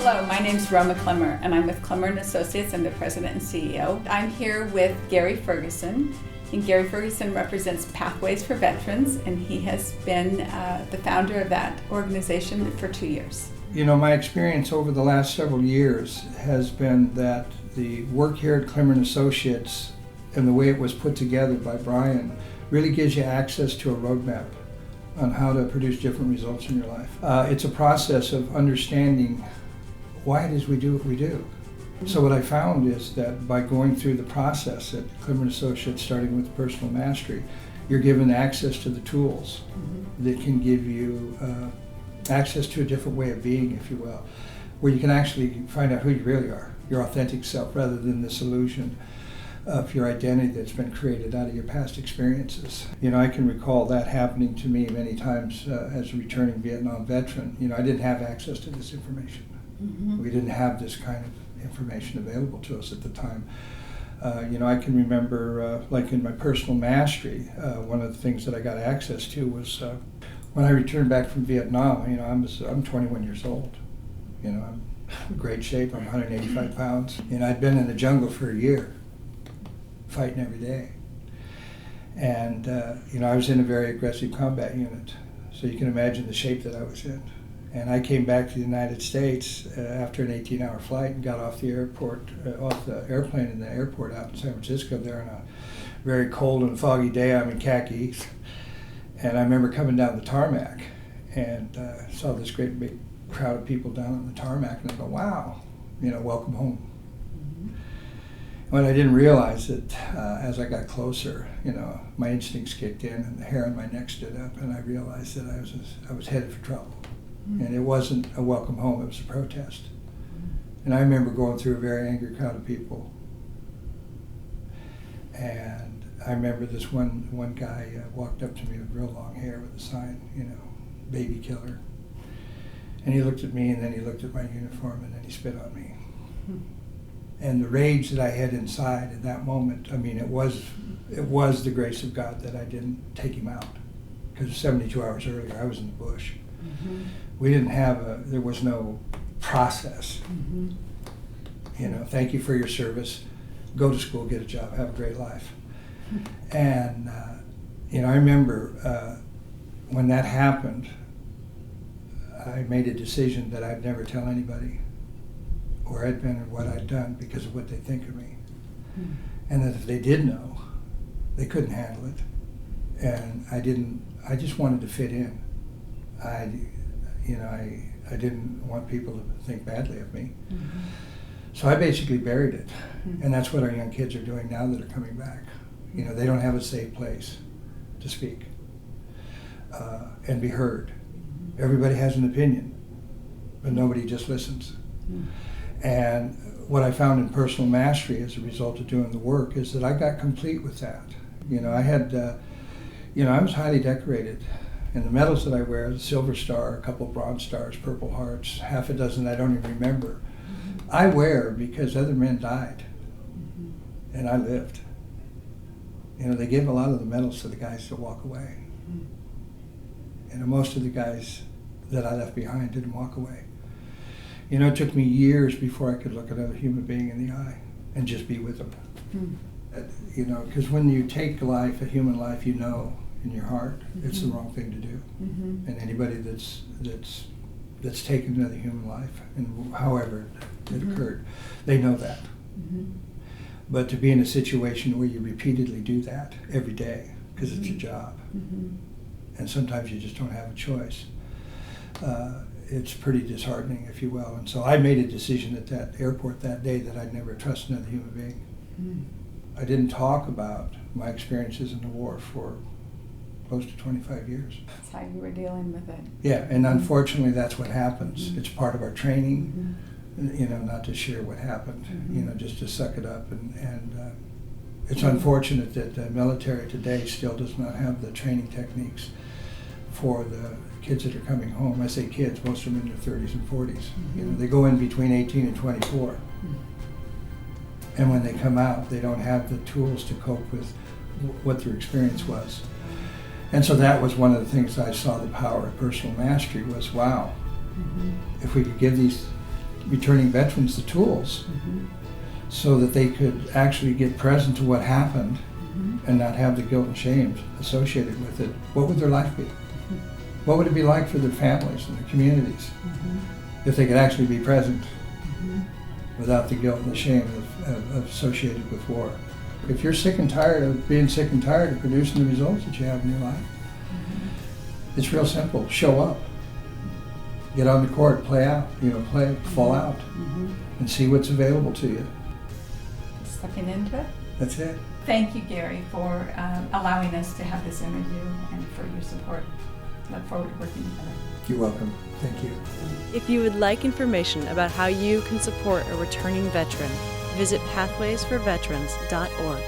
Hello, my name's Roma Klemmer, and I'm with Klemmer Associates. I'm the president and CEO. I'm here with Gary Ferguson, and Gary Ferguson represents Pathways for Veterans, and he has been the founder of that organization for 2 years. You know, my experience over the last several years has been that the work here at Klemmer Associates and the way it was put together by Brian really gives you access to a roadmap on how to produce different results in your life. It's a process of understanding why it is we do what we do. So what I found is that by going through the process at Klemmer Associates, starting with personal mastery, you're given access to the tools that can give you access to a different way of being, if you will, where you can actually find out who you really are, your authentic self, rather than this illusion of your identity that's been created out of your past experiences. You know, I can recall that happening to me many times as a returning Vietnam veteran. You know, I didn't have access to this information. We didn't have this kind of information available to us at the time. You know, I can remember, like in my personal mastery, one of the things that I got access to was when I returned back from Vietnam. You know, I'm 21 years old. You know, I'm in great shape. I'm 185 pounds. You know, I'd been in the jungle for a year, fighting every day. And, you know, I was in a very aggressive combat unit. So you can imagine the shape that I was in. And I came back to the United States after an 18-hour flight and got off the airplane in the airport out in San Francisco there on a very cold and foggy day. I'm in khakis. And I remember coming down the tarmac and saw this great big crowd of people down on the tarmac, and I go, wow, you know, welcome home. What I didn't realize that as I got closer, you know, my instincts kicked in and the hair on my neck stood up, and I realized that I was headed for trouble. And it wasn't a welcome home, it was a protest. And I remember going through a very angry crowd of people. And I remember this one guy walked up to me with real long hair with a sign, you know, baby killer. And he looked at me, and then he looked at my uniform, and then he spit on me. And the rage that I had inside at that moment, I mean, it was the grace of God that I didn't take him out. Because 72 hours earlier, I was in the bush. We didn't have there was no process. You know, thank you for your service, go to school, get a job, have a great life. And, you know, I remember when that happened, I made a decision that I'd never tell anybody where I'd been or what I'd done because of what they think of me. And that if they did know, they couldn't handle it. And I just wanted to fit in. I didn't want people to think badly of me. So I basically buried it. And that's what our young kids are doing now that are coming back. You know, they don't have a safe place to speak and be heard. Everybody has an opinion, but nobody just listens. And what I found in personal mastery as a result of doing the work is that I got complete with that. You know, I had, you know, I was highly decorated. And the medals that I wear, the Silver Star, a couple Bronze Stars, Purple Hearts, half a dozen I don't even remember, I wear because other men died, and I lived. You know, they gave a lot of the medals to the guys that walk away. And most of the guys that I left behind didn't walk away. You know, it took me years before I could look another human being in the eye and just be with them. You know, because when you take life, a human life, you know in your heart it's the wrong thing to do. And anybody that's taken another human life, and however it occurred, they know that. But to be in a situation where you repeatedly do that every day, because it's your job, and sometimes you just don't have a choice, it's pretty disheartening, if you will. And so I made a decision at that airport that day that I'd never trust another human being. I didn't talk about my experiences in the war for close to 25 years. That's how you were dealing with it. Yeah, and unfortunately that's what happens. It's part of our training, you know, not to share what happened, you know, just to suck it up. And it's unfortunate that the military today still does not have the training techniques for the kids that are coming home. I say kids, most of them in their 30s and 40s. You know, they go in between 18 and 24. And when they come out, they don't have the tools to cope with what their experience was. And so that was one of the things I saw the power of personal mastery was, wow, if we could give these returning veterans the tools so that they could actually get present to what happened and not have the guilt and shame associated with it, what would their life be? What would it be like for their families and their communities if they could actually be present without the guilt and the shame associated with war? If you're sick and tired of being sick and tired of producing the results that you have in your life, it's real simple. Show up. Get on the court, play out, fall out, and see what's available to you. Stepping into it. That's it. Thank you, Gary, for allowing us to have this interview and for your support. Look forward to working together. You're welcome. Thank you. If you would like information about how you can support a returning veteran, visit pathwaysforveterans.org.